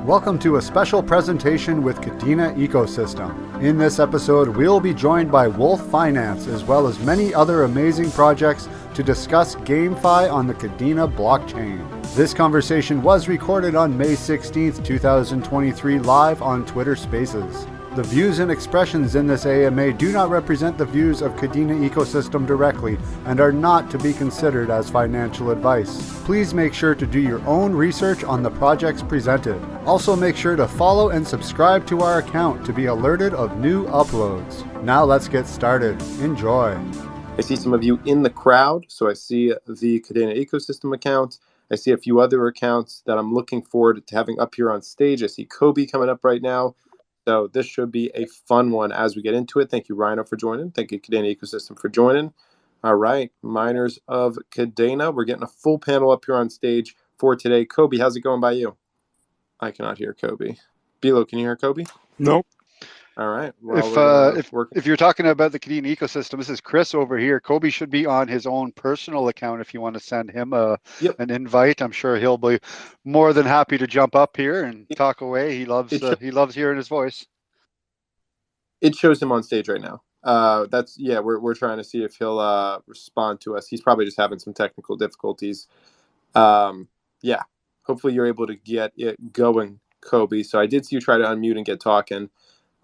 Welcome to a special presentation with Kadena Ecosystem. In this episode, we'll be joined by Wolf Finance as well as many other amazing projects to discuss GameFi on the Kadena blockchain. This conversation was recorded on May 16th, 2023 live on Twitter Spaces. The views and expressions in this AMA do not represent the views of Kadena Ecosystem directly and are not to be considered as financial advice. Please make sure to do your own research on the projects presented. Also make sure to follow and subscribe to our account to be alerted of new uploads. Now let's get started. Enjoy. I see some of you in the crowd, so I see the Kadena Ecosystem account. I see a few other accounts that I'm looking forward to having up here on stage. I see Kobe coming up right now. So this should be a fun one as we get into it. Thank you, Rhino, for joining. Thank you, Kadena Ecosystem, for joining. All right, miners of Kadena, we're getting a full panel up here on stage for today. Kobe, how's it going by you? I cannot hear Kobe. Bilo, can you hear Kobe? Nope. All right. Well, if you're talking about the Kadena Ecosystem, this is Chris over here. Kobe should be on his own personal account if you want to send him an invite. I'm sure he'll be more than happy to jump up here and talk away. He loves hearing his voice. It shows him on stage right now. We're trying to see if he'll respond to us. He's probably just having some technical difficulties. Hopefully you're able to get it going, Kobe. So I did see you try to unmute and get talking.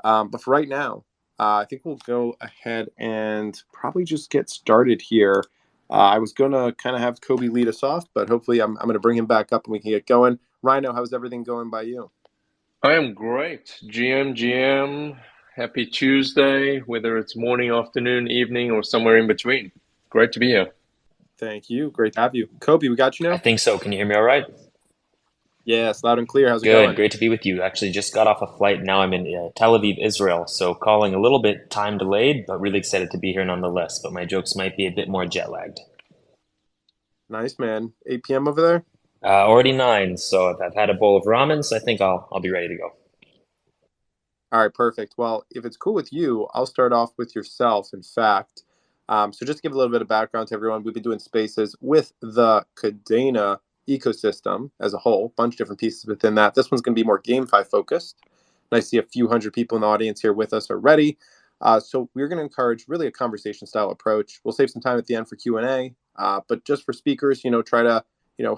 But for right now, I think we'll go ahead and probably just get started here. I was going to kind of have Kobe lead us off, but hopefully I'm going to bring him back up and we can get going. Rhino, how's everything going by you? I am great. GM, happy Tuesday, whether it's morning, afternoon, evening, or somewhere in between. Great to be here. Thank you. Great to have you. Kobe, we got you now? I think so. Can you hear me all right? Yes, loud and clear. How's it going? Good. Great to be with you. Actually, just got off a flight. Now I'm in Tel Aviv, Israel. So calling a little bit time delayed, but really excited to be here nonetheless. But my jokes might be a bit more jet lagged. Nice, man. 8 p.m. over there? Already 9. So I've had a bowl of ramen, so I think I'll be ready to go. All right, perfect. Well, if it's cool with you, I'll start off with yourself, in fact. So just to give a little bit of background to everyone, we've been doing spaces with the Kadena Ecosystem as a whole, bunch of different pieces within that. This one's going to be more GameFi focused. And I see a few hundred people in the audience here with us already. So we're going to encourage really a conversation style approach. We'll save some time at the end for Q&A, but just for speakers, try to,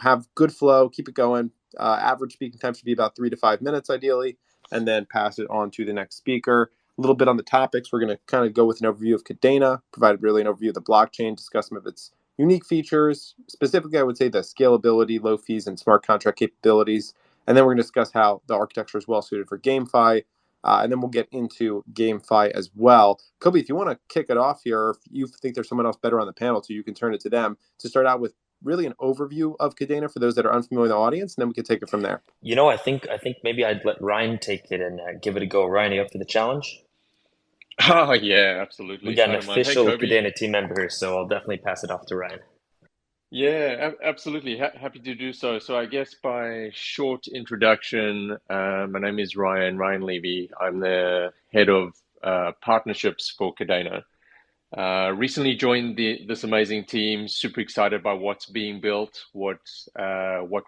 have good flow, keep it going. Average speaking time should be about 3 to 5 minutes ideally, and then pass it on to the next speaker. A little bit on the topics. We're going to kind of go with an overview of Kadena, provide really an overview of the blockchain, discuss some of its unique features. Specifically, I would say the scalability, low fees, and smart contract capabilities. And then we're going to discuss how the architecture is well suited for GameFi. And then we'll get into GameFi as well. Kobe, if you want to kick it off here, or if you think there's someone else better on the panel, so you can turn it to them to start out with really an overview of Kadena for those that are unfamiliar in the audience, and then we can take it from there. I think maybe I'd let Ryan take it and give it a go. Ryan, are you up for the challenge? Oh, yeah, absolutely. We got an official Kadena team member here, so I'll definitely pass it off to Ryan. Yeah, absolutely. Happy to do so. So I guess by short introduction, my name is Ryan Levy. I'm the head of partnerships for Kadena. Recently joined this amazing team. Super excited by what's being built, what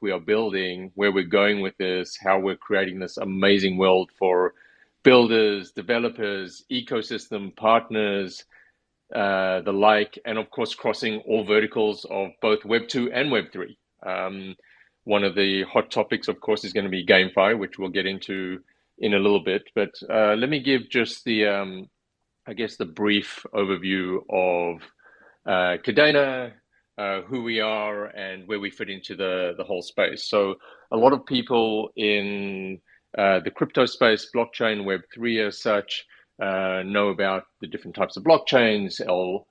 we are building, where we're going with this, how we're creating this amazing world for builders, developers, ecosystem partners, the like, and of course crossing all verticals of both Web 2 and Web 3. One of the hot topics, of course, is going to be GameFi, which we'll get into in a little bit. But let me give just the brief overview of Kadena, who we are, and where we fit into the whole space. So a lot of people in the crypto space, blockchain, Web 3 as such, know about the different types of blockchains, L0s,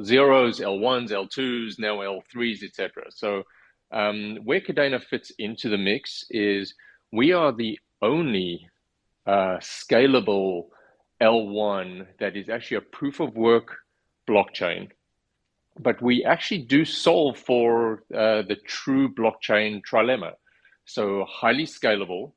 L1s, L2s, now L3s, etc. So where Kadena fits into the mix is we are the only scalable L1 that is actually a proof of work blockchain. But we actually do solve for the true blockchain trilemma. So highly scalable,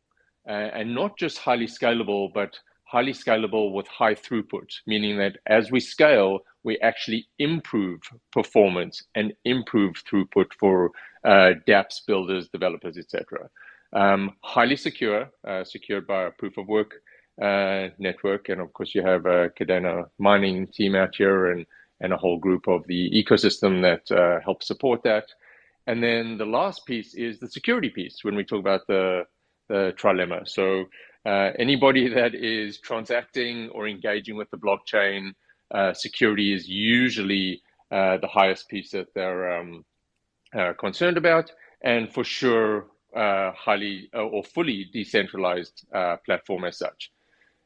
and not just highly scalable, but highly scalable with high throughput, meaning that as we scale, we actually improve performance and improve throughput for dApps, builders, developers, etc. Highly secure, secured by a proof of work network. And of course, you have a Kadena mining team out here and a whole group of the ecosystem that helps support that. And then the last piece is the security piece when we talk about the trilemma. So anybody that is transacting or engaging with the blockchain, security is usually the highest piece that they're concerned about, and for sure, highly or fully decentralized platform as such.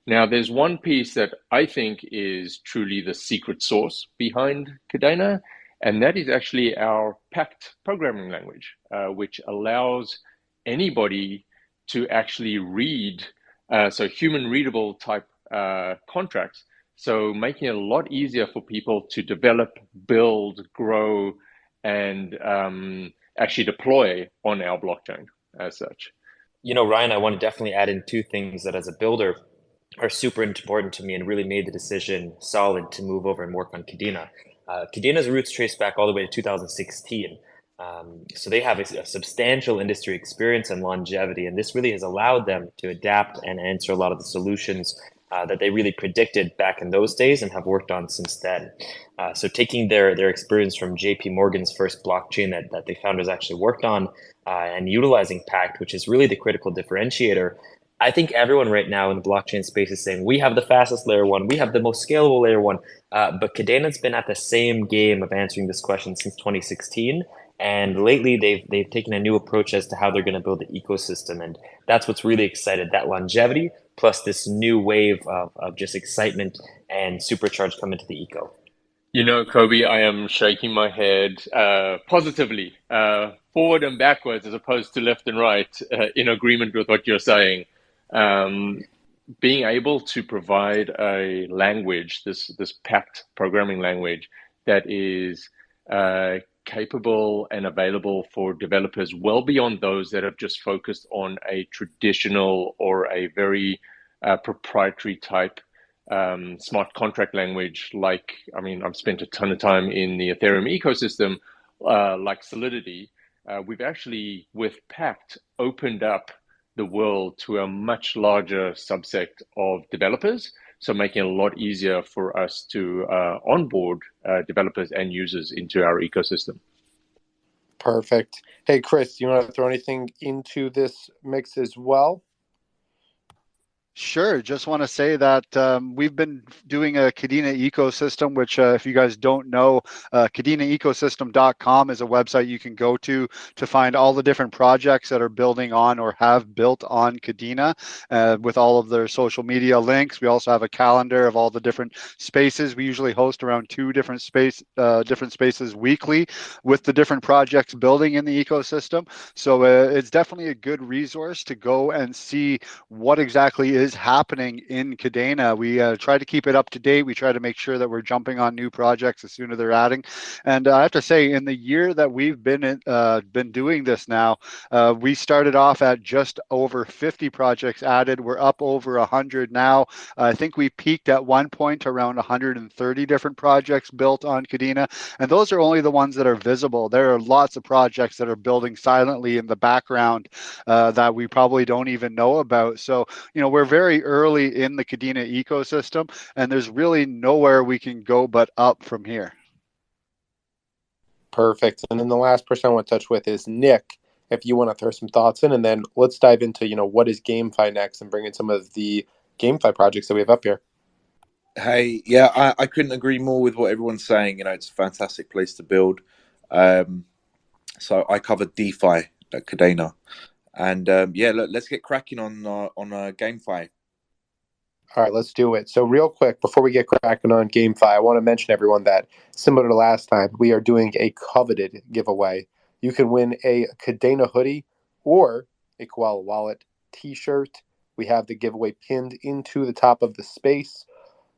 Now, there's one piece that I think is truly the secret sauce behind Kadena, and that is actually our packed programming language, which allows anybody to actually read, so human readable type contracts. So making it a lot easier for people to develop, build, grow, and actually deploy on our blockchain as such. Ryan, I want to definitely add in two things that as a builder are super important to me and really made the decision solid to move over and work on Kadena. Kadena's roots trace back all the way to 2016. So they have a substantial industry experience and longevity, and this really has allowed them to adapt and answer a lot of the solutions that they really predicted back in those days and have worked on since then. So taking their experience from JP Morgan's first blockchain that the founders actually worked on and utilizing Pact, which is really the critical differentiator. I think everyone right now in the blockchain space is saying we have the fastest layer one, we have the most scalable layer one, but Kadena's been at the same game of answering this question since 2016. And lately, they've taken a new approach as to how they're going to build the ecosystem, and that's what's really excited. That longevity plus this new wave of just excitement and supercharge coming to the eco. Kobe, I am shaking my head positively, forward and backwards as opposed to left and right, in agreement with what you're saying. Being able to provide a language, this packed programming language that is capable and available for developers well beyond those that have just focused on a traditional or a very proprietary type smart contract language. I've spent a ton of time in the Ethereum ecosystem, like Solidity. We've actually, with Pact, opened up the world to a much larger subset of developers, so making it a lot easier for us to onboard developers and users into our ecosystem. Perfect. Hey, Chris, you want to throw anything into this mix as well? Sure. Just want to say that we've been doing a Kadena ecosystem, which if you guys don't know, KadenaEcosystem.com is a website you can go to find all the different projects that are building on or have built on Kadena with all of their social media links. We also have a calendar of all the different spaces. We usually host around 2 different spaces weekly with the different projects building in the ecosystem. So it's definitely a good resource to go and see what exactly is happening in Kadena. We try to keep it up to date. We try to make sure that we're jumping on new projects as soon as they're adding. And I have to say, in the year that we've been doing this now, we started off at just over 50 projects added. We're up over 100 now. I think we peaked at one point around 130 different projects built on Kadena, and those are only the ones that are visible. There are lots of projects that are building silently in the background that we probably don't even know about. So, we're very early in the Kadena ecosystem, and there's really nowhere we can go but up from here. Perfect. And then the last person I want to touch with is Nick, if you want to throw some thoughts in, and then let's dive into, what is GameFi next and bring in some of the GameFi projects that we have up here. Hey, yeah, I couldn't agree more with what everyone's saying. It's a fantastic place to build. So I covered DeFi at Kadena. And let's get cracking on GameFi. All right, let's do it. So real quick, before we get cracking on GameFi, I want to mention everyone that, similar to last time, we are doing a coveted giveaway. You can win a Kadena hoodie or a Koala Wallet t-shirt. We have the giveaway pinned into the top of the space.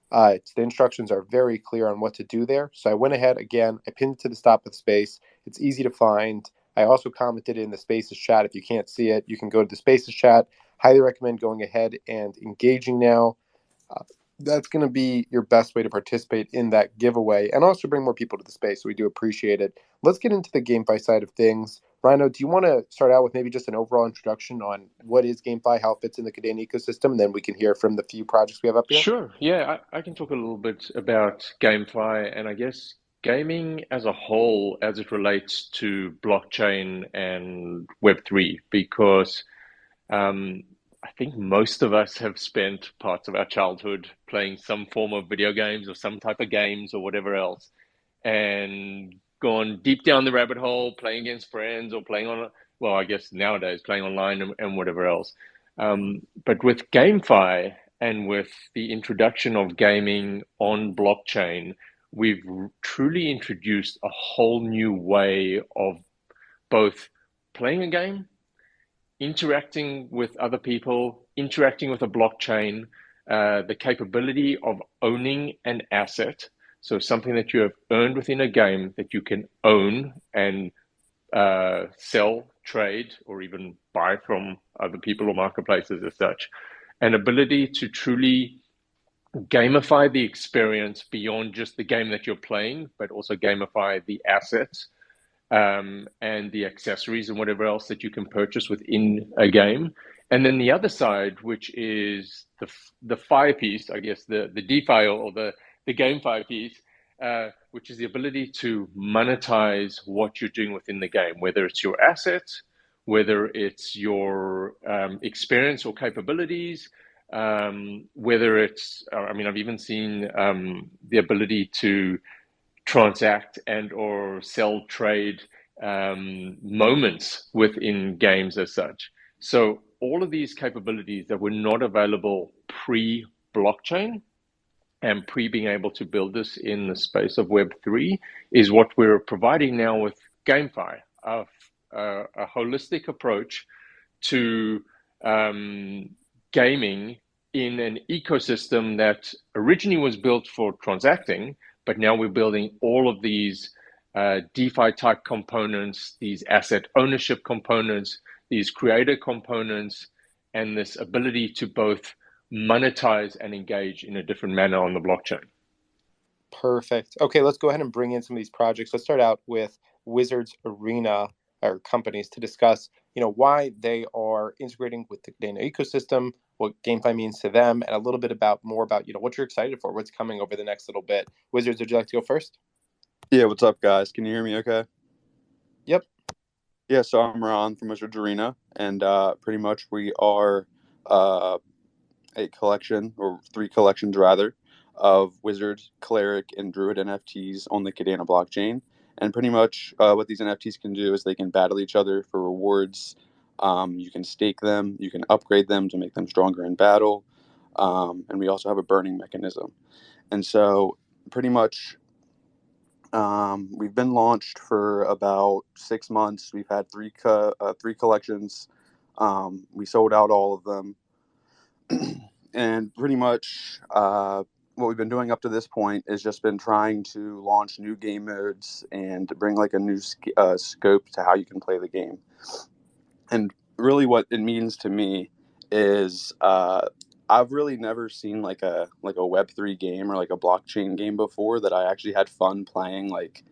The instructions are very clear on what to do there. So I went ahead, again, I pinned it to the top of the space. It's easy to find. I also commented in the Spaces chat. If you can't see it, you can go to the Spaces chat. Highly recommend going ahead and engaging now. That's going to be your best way to participate in that giveaway and also bring more people to the space. So we do appreciate it. Let's get into the GameFi side of things. Rhino, do you want to start out with maybe just an overall introduction on what is GameFi, how it fits in the Kadena ecosystem, and then we can hear from the few projects we have up here? Sure. Yeah, I can talk a little bit about GameFi and I guess gaming as a whole as it relates to blockchain and Web3, because um, I think most of us have spent parts of our childhood playing some form of video games or some type of games or whatever else, and gone deep down the rabbit hole, playing against friends or playing on, well, I guess nowadays playing online and whatever else. But with GameFi and with the introduction of gaming on blockchain, we've truly introduced a whole new way of both playing a game, interacting with other people, interacting with a blockchain, the capability of owning an asset. So something that you have earned within a game that you can own and sell, trade, or even buy from other people or marketplaces as such. An ability to truly gamify the experience beyond just the game that you're playing, but also gamify the assets and the accessories and whatever else that you can purchase within a game. And then the other side, which is the FI piece, I guess the DeFi or the GameFi piece, which is the ability to monetize what you're doing within the game, whether it's your assets, whether it's your experience or capabilities, whether it's, I mean, I've even seen the ability to transact and or sell trade moments within games as such. So all of these capabilities that were not available pre-blockchain and being able to build this in the space of Web3 is what we're providing now with GameFi, a holistic approach to gaming in an ecosystem that originally was built for transacting, but now we're building all of these DeFi type components, these asset ownership components, these creator components, and this ability to both monetize and engage in a different manner on the blockchain. Perfect. Okay, let's go ahead and bring in some of these projects. Let's start out with Wizards Arena, or companies, to discuss, why they are integrating with the Kadena ecosystem, what GameFi means to them, and a little bit more about, what you're excited for, what's coming over the next little bit. Wizards, would you like to go first? Yeah, what's up, guys? Can you hear me okay? Yep. Yeah, so I'm Ron from Wizards Arena, and pretty much we are a collection, or 3 collections rather, of Wizards, Cleric, and Druid NFTs on the Kadena blockchain. And pretty much what these NFTs can do is they can battle each other for rewards. You can stake them, you can upgrade them to make them stronger in battle, and we also have a burning mechanism. And so pretty much we've been launched for about 6 months. We've had 3 collections. We sold out all of them. And pretty much what we've been doing up to this point is just been trying to launch new game modes and to bring like a new scope to how you can play the game. And really what it means to me is I've really never seen like a Web3 game or like a blockchain game before that I actually had fun playing, like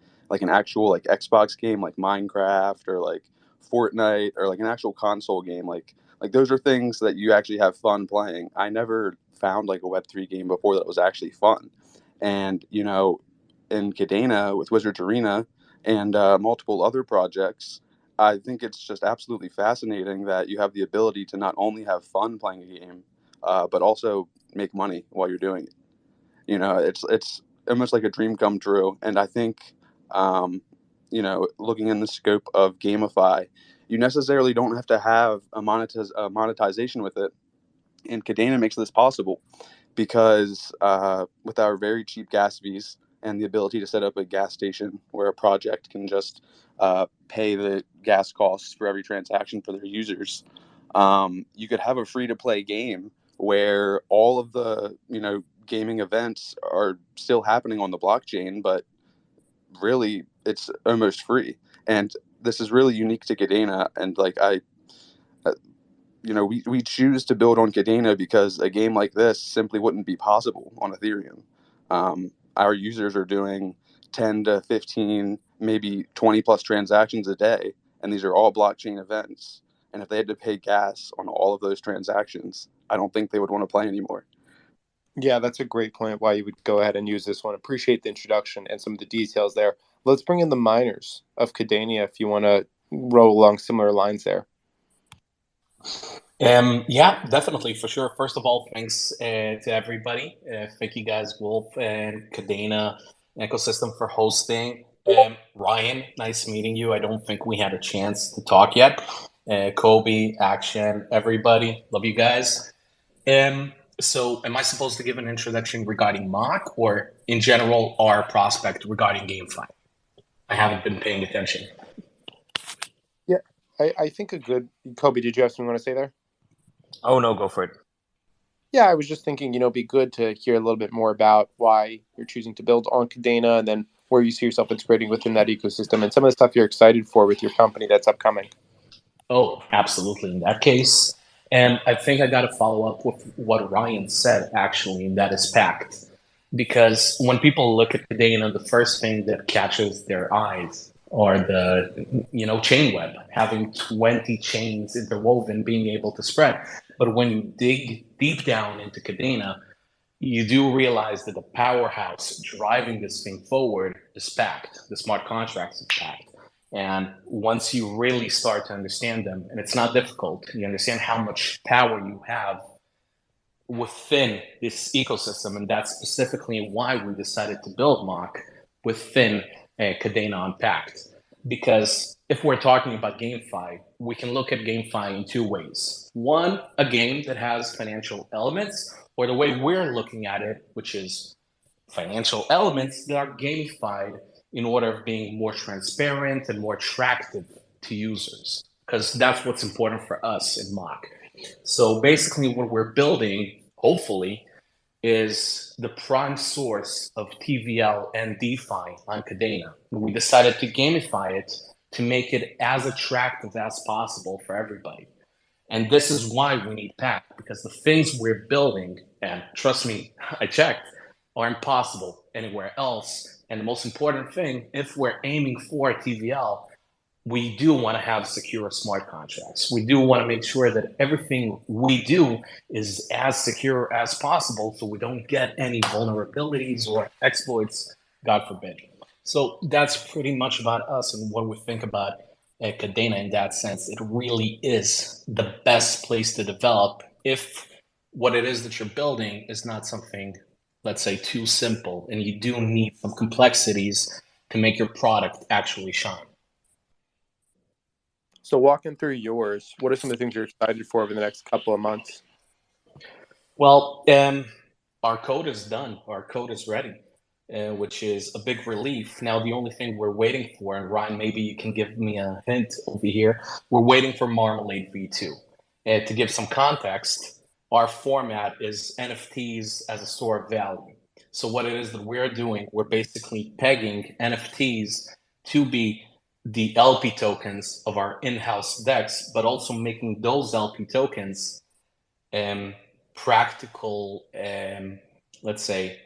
an actual like Xbox game like Minecraft or like Fortnite or like an actual console game. Like those are things that you actually have fun playing. I never found like a Web3 game before that was actually fun. And, in Kadena with Wizards Arena and multiple other projects, I think it's just absolutely fascinating that you have the ability to not only have fun playing a game, but also make money while you're doing it. It's almost like a dream come true. And I think, looking in the scope of GameFi, you necessarily don't have to have a monetization with it. And Kadena makes this possible because with our very cheap gas fees and the ability to set up a gas station where a project can just pay the gas costs for every transaction for their users, you could have a free-to-play game where all of the gaming events are still happening on the blockchain, but really it's almost free. And this is really unique to Kadena. And we choose to build on Kadena because a game like this simply wouldn't be possible on Ethereum. Our users are doing 10 to 15, maybe 20 plus transactions a day, and these are all blockchain events. And if they had to pay gas on all of those transactions, I don't think they would want to play anymore. Yeah, that's a great point why you would go ahead and use this one. Appreciate the introduction and some of the details there. Let's bring in the miners of Kadenia if you want to roll along similar lines there. Yeah, definitely, for sure. First of all, thanks to everybody. Thank you guys, Wolf and Kadena Ecosystem, for hosting. Ryan, nice meeting you. I don't think we had a chance to talk yet. Kobe, Action, everybody, love you guys. So am I supposed to give an introduction regarding Mock, or in general our prospect regarding GameFi? I haven't been paying attention. Yeah, I think a good... Kobe, did you have something you want to say there? Oh, no, go for it. Yeah, I was just thinking, it'd be good to hear a little bit more about why you're choosing to build on Kadena, and then where you see yourself integrating within that ecosystem, and some of the stuff you're excited for with your company that's upcoming. Oh, absolutely. In that case, and I think I got to follow up with what Ryan said, actually, and that is Pact. Because when people look at Kadena, the first thing that catches their eyes are the chain web, having 20 chains interwoven, being able to spread. But when you dig deep down into Kadena, you do realize that the powerhouse driving this thing forward is Pact. The smart contracts is Pact. And once you really start to understand them, and it's not difficult, you understand how much power you have within this ecosystem, and that's specifically why we decided to build Mock within Kadena on Pact. Because if we're talking about GameFi, we can look at GameFi in two ways. One, a game that has financial elements, or the way we're looking at it, which is financial elements that are gamified in order of being more transparent and more attractive to users, because that's what's important for us in Mock. So basically what we're building, hopefully, is the prime source of TVL and DeFi on Kadena. We decided to gamify it to make it as attractive as possible for everybody. And this is why we need Pact, because the things we're building, and trust me, I checked, are impossible anywhere else. And the most important thing, if we're aiming for TVL, we do want to have secure smart contracts. We do want to make sure that everything we do is as secure as possible, so we don't get any vulnerabilities or exploits, God forbid. So that's pretty much about us and what we think about Kadena in that sense. It really is the best place to develop if what it is that you're building is not something, let's say, too simple, and you do need some complexities to make your product actually shine. So walking through yours, what are some of the things you're excited for over the next couple of months? Well, our code is done. Our code is ready, which is a big relief. Now, the only thing we're waiting for, and Ryan, maybe you can give me a hint over here, we're waiting for Marmalade V2. To give some context, our format is NFTs as a store of value. So what it is that we're doing, we're basically pegging NFTs to be the LP tokens of our in-house DEX, but also making those LP tokens practical, let's say,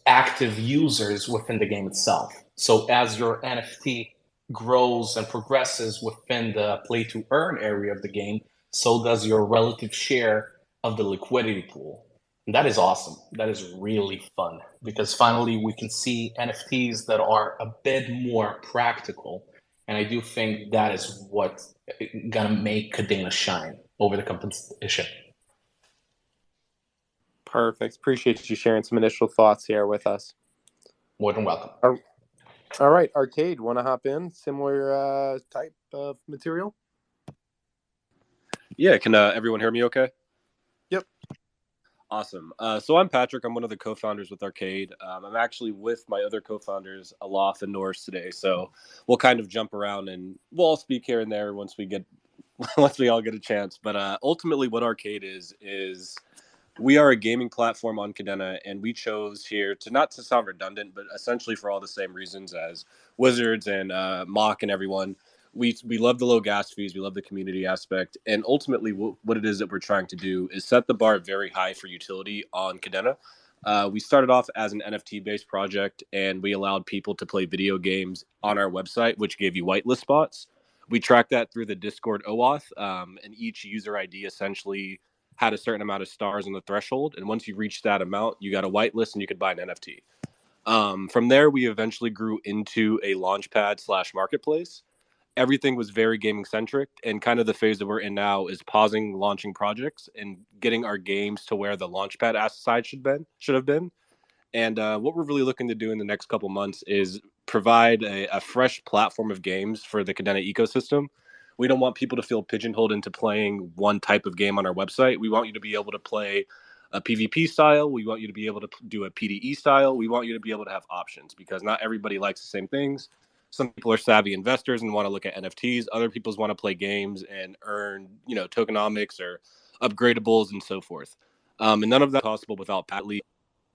active users within the game itself. So as your NFT grows and progresses within the play to earn area of the game, so does your relative share of the liquidity pool. And that is awesome. That is really fun, because finally we can see NFTs that are a bit more practical. And I do think that is what's gonna make Kadena shine over the competition. Perfect. Appreciate you sharing some initial thoughts here with us. More than welcome. All right, Arkade, want to hop in? Similar type of material? Yeah, can everyone hear me okay? Yep. Awesome. So I'm Patrick. I'm one of the co-founders with Arkade. I'm actually with my other co-founders, Alof and Norris, today. So we'll kind of jump around and we'll all speak here and there once we all get a chance. But ultimately what Arkade is we are a gaming platform on Kadena, and we chose here not to sound redundant, but essentially for all the same reasons as Wizards and Mock and everyone. We love the low gas fees. We love the community aspect. And ultimately what it is that we're trying to do is set the bar very high for utility on Kadena. We started off as an NFT-based project, and we allowed people to play video games on our website, which gave you whitelist spots. We tracked that through the Discord OAuth, and each user ID essentially had a certain amount of stars on the threshold. And once you reached that amount, you got a whitelist and you could buy an NFT. From there, we eventually grew into a launchpad / marketplace. Everything was very gaming centric, and kind of the phase that we're in now is pausing launching projects and getting our games to where the launchpad side should have been. And what we're really looking to do in the next couple months is provide a fresh platform of games for the Kadena ecosystem. We don't want people to feel pigeonholed into playing one type of game on our website. We want you to be able to play a PvP style. We want you to be able to do a PvE style. We want you to be able to have options, because not everybody likes the same things. Some people are savvy investors and want to look at NFTs. Other people want to play games and earn, tokenomics or upgradables and so forth. And none of that is possible without Patly.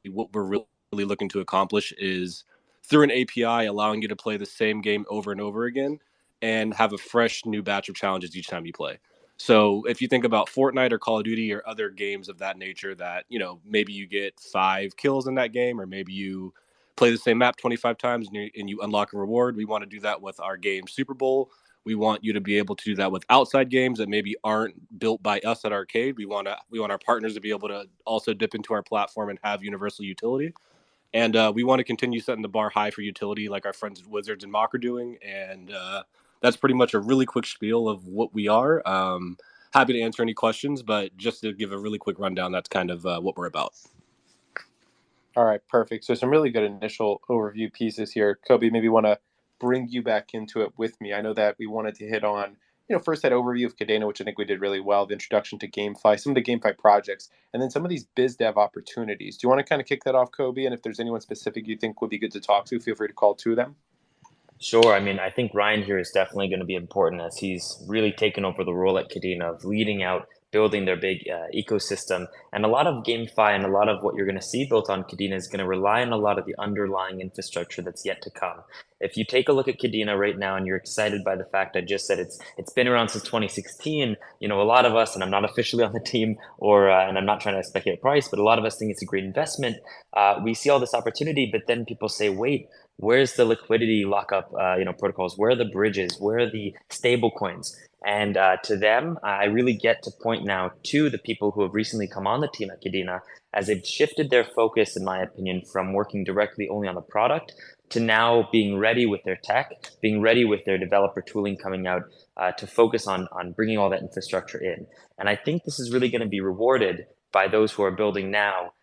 What we're really looking to accomplish is through an API allowing you to play the same game over and over again and have a fresh new batch of challenges each time you play. So if you think about Fortnite or Call of Duty or other games of that nature that, maybe you get 5 kills in that game, or maybe you play the same map 25 times and you unlock a reward. We want to do that with our game Super Bowl. We want you to be able to do that with outside games that maybe aren't built by us at Arkade. We want our partners to be able to also dip into our platform and have universal utility. And we want to continue setting the bar high for utility, like our friends at Wizards and Mock are doing. And that's pretty much a really quick spiel of what we are. Happy to answer any questions, but just to give a really quick rundown, that's kind of what we're about. All right, perfect. So some really good initial overview pieces here. Kobe, maybe want to bring you back into it with me. I know that we wanted to hit on, first that overview of Kadena, which I think we did really well, the introduction to GameFi, some of the GameFi projects, and then some of these biz dev opportunities. Do you want to kind of kick that off, Kobe? And if there's anyone specific you think would be good to talk to, feel free to call to them. Sure. I mean, I think Ryan here is definitely going to be important, as he's really taken over the role at Kadena of leading out, building their big ecosystem. And a lot of GameFi and a lot of what you're going to see built on Kadena is going to rely on a lot of the underlying infrastructure that's yet to come. If you take a look at Kadena right now and you're excited by the fact I just said it's been around since 2016, a lot of us, and I'm not officially on the team and I'm not trying to speculate price, but a lot of us think it's a great investment. We see all this opportunity, but then people say, wait, where's the liquidity lockup protocols? Where are the bridges? Where are the stable coins? And to them, I really get to point now to the people who have recently come on the team at Kadena, as they've shifted their focus, in my opinion, from working directly only on the product to now being ready with their tech, being ready with their developer tooling coming out to focus on bringing all that infrastructure in. And I think this is really going to be rewarded by those who are building now.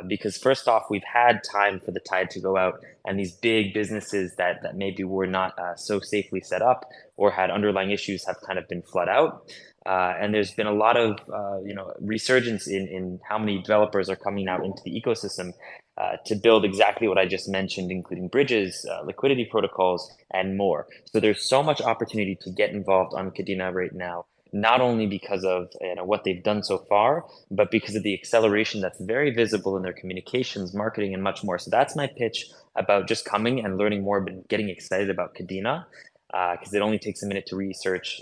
Because first off, we've had time for the tide to go out, and these big businesses that maybe were not so safely set up or had underlying issues have kind of been flooded out. And there's been a lot of resurgence in how many developers are coming out into the ecosystem to build exactly what I just mentioned, including bridges, liquidity protocols, and more. So there's so much opportunity to get involved on Kadena right now, not only because of what they've done so far, but because of the acceleration that's very visible in their communications, marketing, and much more. So that's my pitch about just coming and learning more, but getting excited about Kadena, because it only takes a minute to research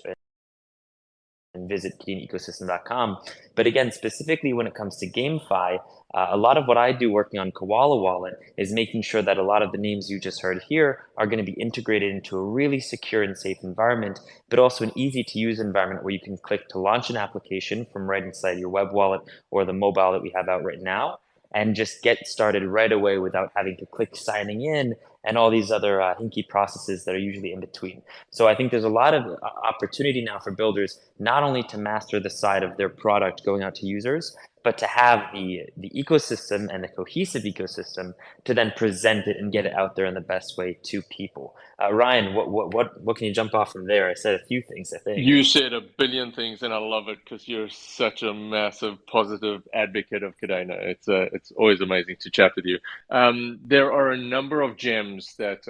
and visit KadenaEcosystem.com. But again, specifically when it comes to GameFi, a lot of what I do working on Koala Wallet is making sure that a lot of the names you just heard here are going to be integrated into a really secure and safe environment, but also an easy to use environment where you can click to launch an application from right inside your web wallet or the mobile that we have out right now, and just get started right away without having to click signing in and all these other hinky processes that are usually in between. So I think there's a lot of opportunity now for builders, not only to master the side of their product going out to users, but to have the ecosystem and the cohesive ecosystem to then present it and get it out there in the best way to people. Ryan, what can you jump off from there? I said a few things, I think. You said a billion things, and I love it because you're such a massive positive advocate of Kadena. It's always amazing to chat with you. There are a number of gems that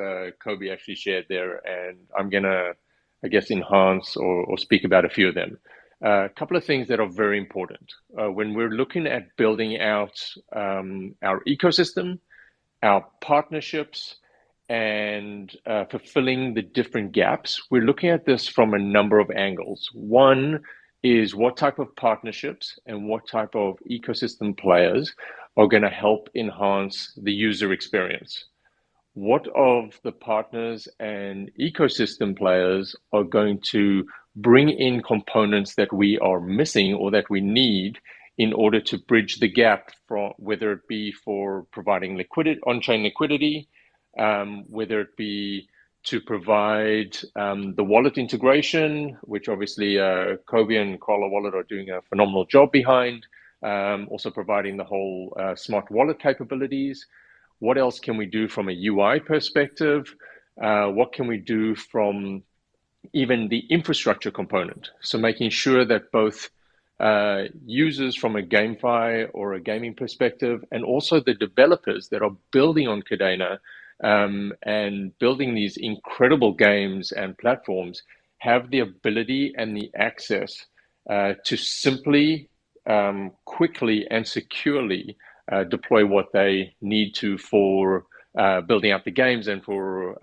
Kobe actually shared there, and I'm gonna, I guess, enhance or speak about a few of them. A couple of things that are very important when we're looking at building out our ecosystem, our partnerships, and fulfilling the different gaps. We're looking at this from a number of angles. One is what type of partnerships and what type of ecosystem players are going to help enhance the user experience. what of the partners and ecosystem players are going to bring in components that we are missing or that we need in order to bridge the gap, from whether it be for providing liquidity, on-chain liquidity, whether it be to provide the wallet integration, which obviously Kobe and Carla Wallet are doing a phenomenal job behind, also providing the whole smart wallet capabilities. What else can we do from a UI perspective? What can we do from even the infrastructure component? So making sure that both users from a GameFi or a gaming perspective, and also the developers that are building on Kadena and building these incredible games and platforms, have the ability and the access to simply, quickly, and securely deploy what they need to for building out the games and for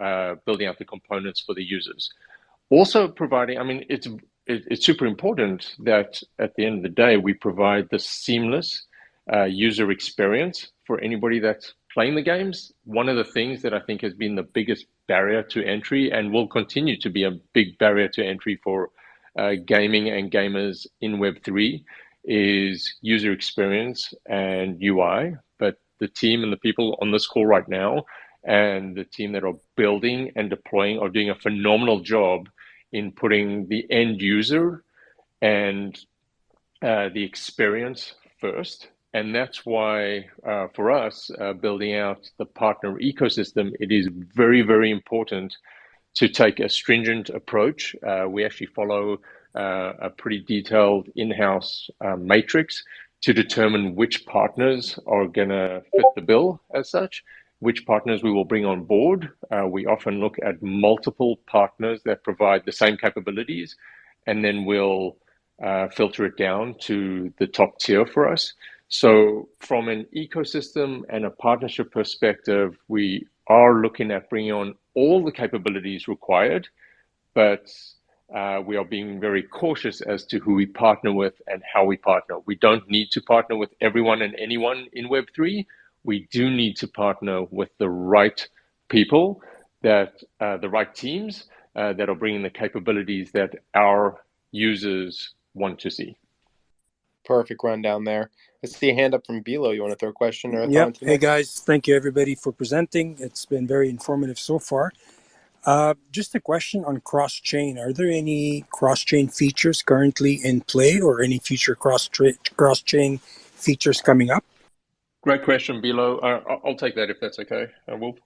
building out the components for the users. Also providing, I mean, it's super important that at the end of the day, we provide the seamless user experience for anybody that's playing the games. One of the things that I think has been the biggest barrier to entry and will continue to be a big barrier to entry for gaming and gamers in Web3 is user experience and UI. But the team and the people on this call right now and the team that are building and deploying are doing a phenomenal job in putting the end user and the experience first. And that's why for us, building out the partner ecosystem, it is very, very important to take a stringent approach. We actually follow a pretty detailed in-house matrix to determine which partners are going to fit the bill as such, which partners we will bring on board. We often look at multiple partners that provide the same capabilities, and then we'll filter it down to the top tier for us. So from an ecosystem and a partnership perspective, we are looking at bringing on all the capabilities required, but we are being very cautious as to who we partner with and how we partner. We don't need to partner with everyone and anyone in Web3. We do need to partner with the right people, that the right teams that are bringing the capabilities that our users want to see. Perfect rundown there. I see a hand up from Bilo. You want to throw a question or a Yep. thought? Hey guys, thank you everybody for presenting. It's been very informative so far. Just a question on cross-chain. Are there any cross-chain features currently in play, or any future cross-chain features coming up? Great question, Bilo. I'll take that if that's okay, Wolf.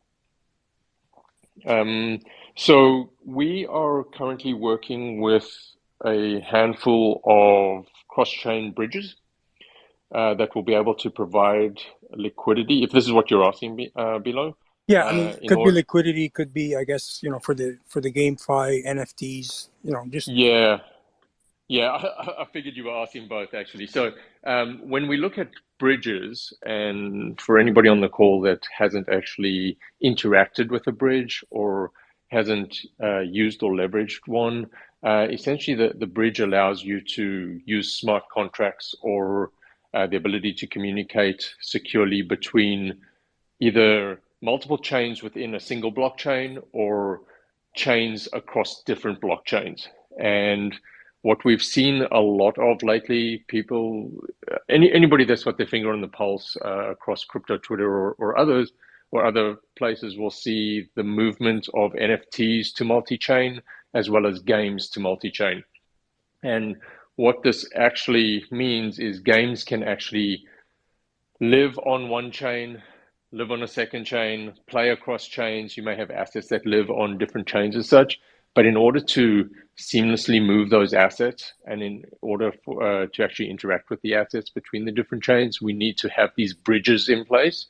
So we are currently working with a handful of cross-chain bridges that will be able to provide liquidity, if this is what you're asking, Bilo. Yeah, I mean, could be liquidity, could be, I guess, for the GameFi, NFTs, just... Yeah, I figured you were asking both, actually. So when we look at bridges, and for anybody on the call that hasn't actually interacted with a bridge or hasn't used or leveraged one, essentially the bridge allows you to use smart contracts or the ability to communicate securely between either multiple chains within a single blockchain or chains across different blockchains. And what we've seen a lot of lately, people, anybody that's got their finger on the pulse across crypto Twitter or others or other places will see the movement of NFTs to multi-chain as well as games to multi-chain. And what this actually means is games can actually live on one chain, live on a second chain, play across chains. You may have assets that live on different chains as such, but in order to seamlessly move those assets and in order for, to actually interact with the assets between the different chains, we need to have these bridges in place.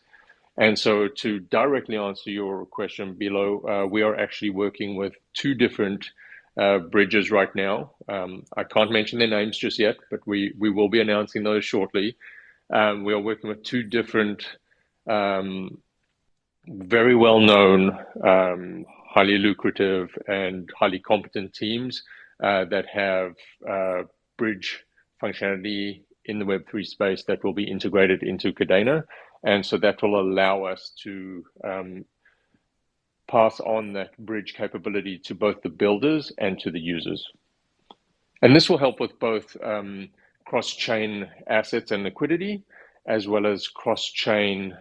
And so to directly answer your question below, we are actually working with two different bridges right now. I can't mention their names just yet, but we will be announcing those shortly. We are working with two different very well-known, highly lucrative and highly competent teams that have bridge functionality in the Web3 space that will be integrated into Kadena. And so that will allow us to pass on that bridge capability to both the builders and to the users. And this will help with both cross-chain assets and liquidity, as well as cross-chain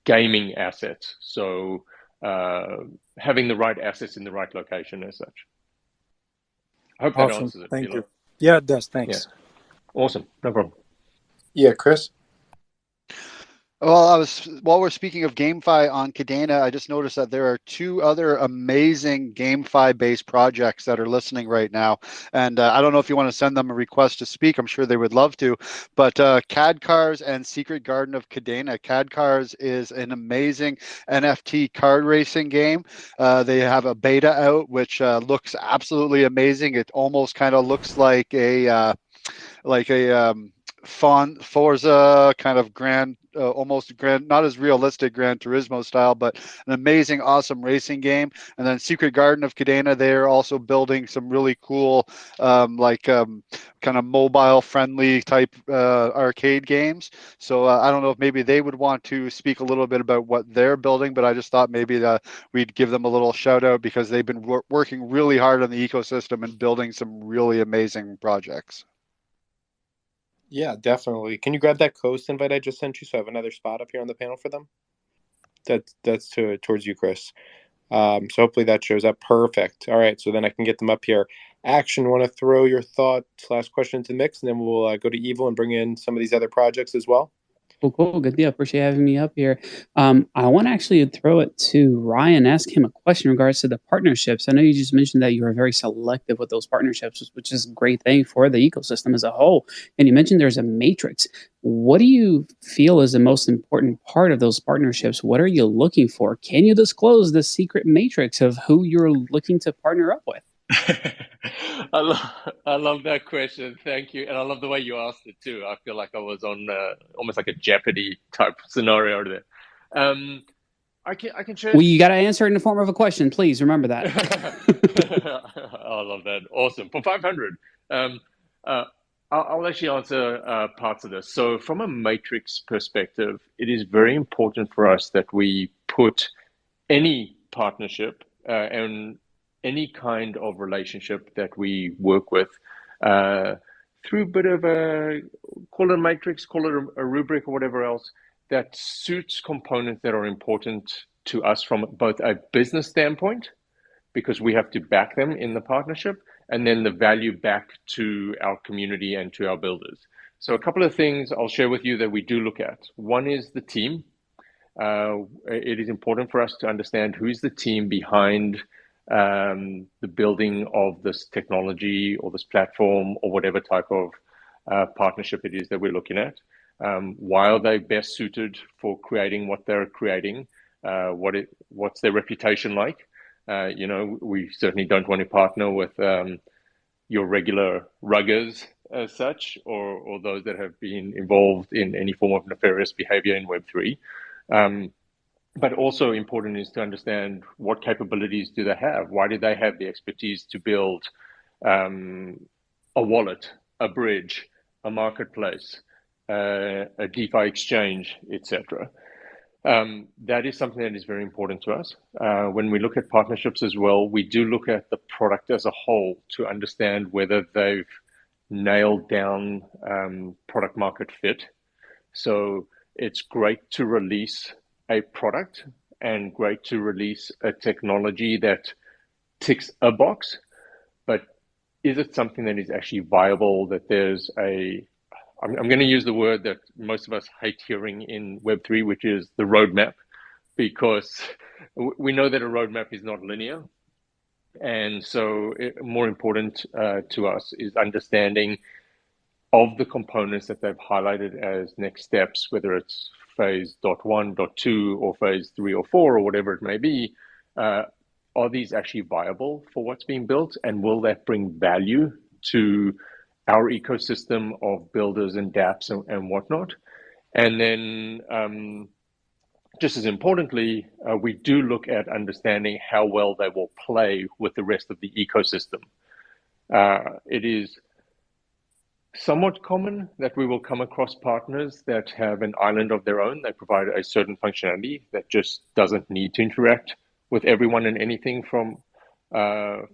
gaming assets. So having the right assets in the right location as such. I hope that Awesome. answers it. Thank you. Yeah, it does. Thanks. Yeah. Awesome. No problem. Yeah, Chris? Well, while we're speaking of GameFi on Kadena, I just noticed that there are 2 other amazing GameFi-based projects that are listening right now. And I don't know if you want to send them a request to speak. I'm sure they would love to. But Kadcars and Secret Garden of Kadena. Kadcars is an amazing NFT card racing game. They have a beta out, which looks absolutely amazing. It almost kind of looks like a Forza kind of almost grand, not as realistic Gran Turismo style, but an amazing, awesome racing game. And then Secret Garden of Kadena, they're also building some really cool, kind of mobile friendly type arcade games. So I don't know if maybe they would want to speak a little bit about what they're building, but I just thought maybe that we'd give them a little shout out because they've been working really hard on the ecosystem and building some really amazing projects. Yeah, definitely. Can you grab that Coast invite I just sent you so I have another spot up here on the panel for them? That's towards you, Chris. So hopefully that shows up. Perfect. All right, so then I can get them up here. Action, want to throw your thought/question into the mix, and then we'll go to Evil and bring in some of these other projects as well. Cool. Good deal. Appreciate having me up here. I want to actually throw it to Ryan, ask him a question in regards to the partnerships. I know you just mentioned that you were very selective with those partnerships, which is a great thing for the ecosystem as a whole. And you mentioned there's a matrix. What do you feel is the most important part of those partnerships? What are you looking for? Can you disclose the secret matrix of who you're looking to partner up with? I love that question. Thank you. And I love the way you asked it too. I feel like I was on almost like a Jeopardy type scenario there. I can share. Well, you got to answer it in the form of a question. Please remember that. I love that. Awesome. For 500, I'll actually answer parts of this. So from a matrix perspective, it is very important for us that we put any partnership and any kind of relationship that we work with through a bit of call it a matrix, call it a rubric or whatever else, that suits components that are important to us from both a business standpoint, because we have to back them in the partnership, and then the value back to our community and to our builders. So a couple of things I'll share with you that we do look at. One is the team. It is important for us to understand who is the team behind the building of this technology or this platform or whatever type of partnership it is that we're looking at. Why are they best suited for creating what they're creating? What's their reputation like? We certainly don't want to partner with your regular ruggers as such, or those that have been involved in any form of nefarious behavior in Web3. But also important is to understand what capabilities do they have? Why do they have the expertise to build a wallet, a bridge, a marketplace, a DeFi exchange, etc.? That is something that is very important to us. When we look at partnerships as well, we do look at the product as a whole to understand whether they've nailed down product market fit. So it's great to release a product and great to release a technology that ticks a box, but is it something that is actually viable, that there's I'm going to use the word that most of us hate hearing in Web3, which is the roadmap, because we know that a roadmap is not linear. And so more important to us is understanding of the components that they've highlighted as next steps, whether it's phase .1, .2, or phase 3 or 4, or whatever it may be. Are these actually viable for what's being built? And will that bring value to our ecosystem of builders and dApps and whatnot? And then just as importantly, we do look at understanding how well they will play with the rest of the ecosystem. It is somewhat common that we will come across partners that have an island of their own. They provide a certain functionality that just doesn't need to interact with everyone and anything from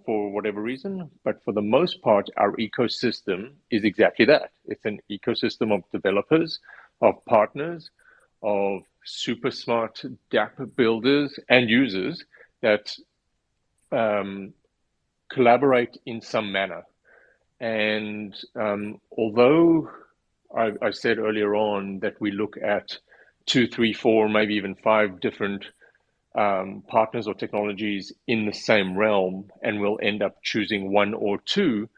for whatever reason. But for the most part, our ecosystem is exactly that. It's an ecosystem of developers, of partners, of super smart dApp builders and users that collaborate in some manner. And although I said earlier on that we look at 2, 3, 4, maybe even 5 different partners or technologies in the same realm, and we'll end up choosing 1 or 2,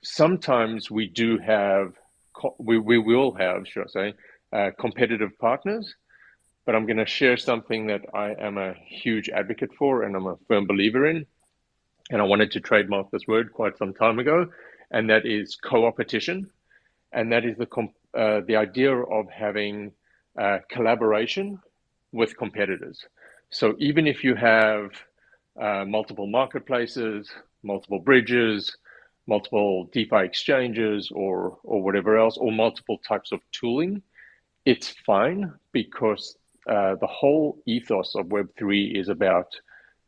sometimes we do have, we will have, should I say, competitive partners. But I'm going to share something that I am a huge advocate for and I'm a firm believer in. And I wanted to trademark this word quite some time ago, and that is co-opetition. And that is the idea of having collaboration with competitors. So even if you have multiple marketplaces, multiple bridges, multiple DeFi exchanges, or whatever else, or multiple types of tooling, it's fine, because the whole ethos of Web3 is about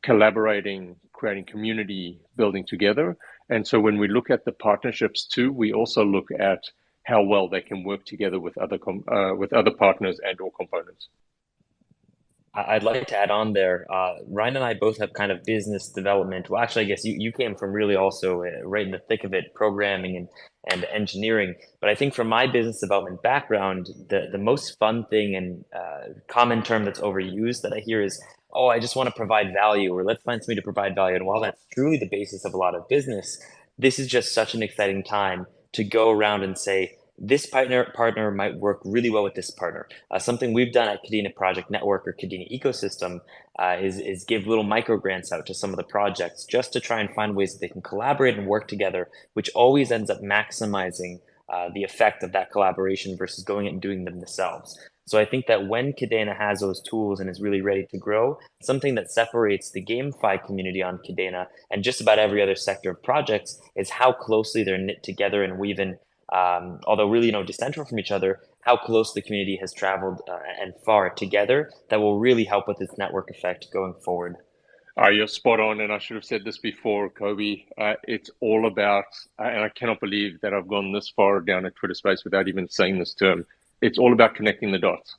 collaborating, creating community, building together. And so when we look at the partnerships too, we also look at how well they can work together with other partners and or components. I'd like to add on there. Ryan and I both have kind of business development. Well, actually, I guess you came from really also right in the thick of it, programming and engineering. But I think from my business development background, the most fun thing and common term that's overused that I hear is, oh, I just want to provide value, or let's find somebody to provide value. And while that's truly the basis of a lot of business, this is just such an exciting time to go around and say, this partner might work really well with this partner. Something we've done at Kadena Project Network or Kadena Ecosystem is give little micro grants out to some of the projects just to try and find ways that they can collaborate and work together, which always ends up maximizing the effect of that collaboration versus going and doing them themselves. So I think that when Kadena has those tools and is really ready to grow, something that separates the GameFi community on Kadena and just about every other sector of projects is how closely they're knit together and weaving. Although really decentral from each other, how close the community has traveled and far together, that will really help with its network effect going forward. You're spot on, and I should have said this before, Kobe. It's all about, and I cannot believe that I've gone this far down a Twitter space without even saying this term. It's all about connecting the dots.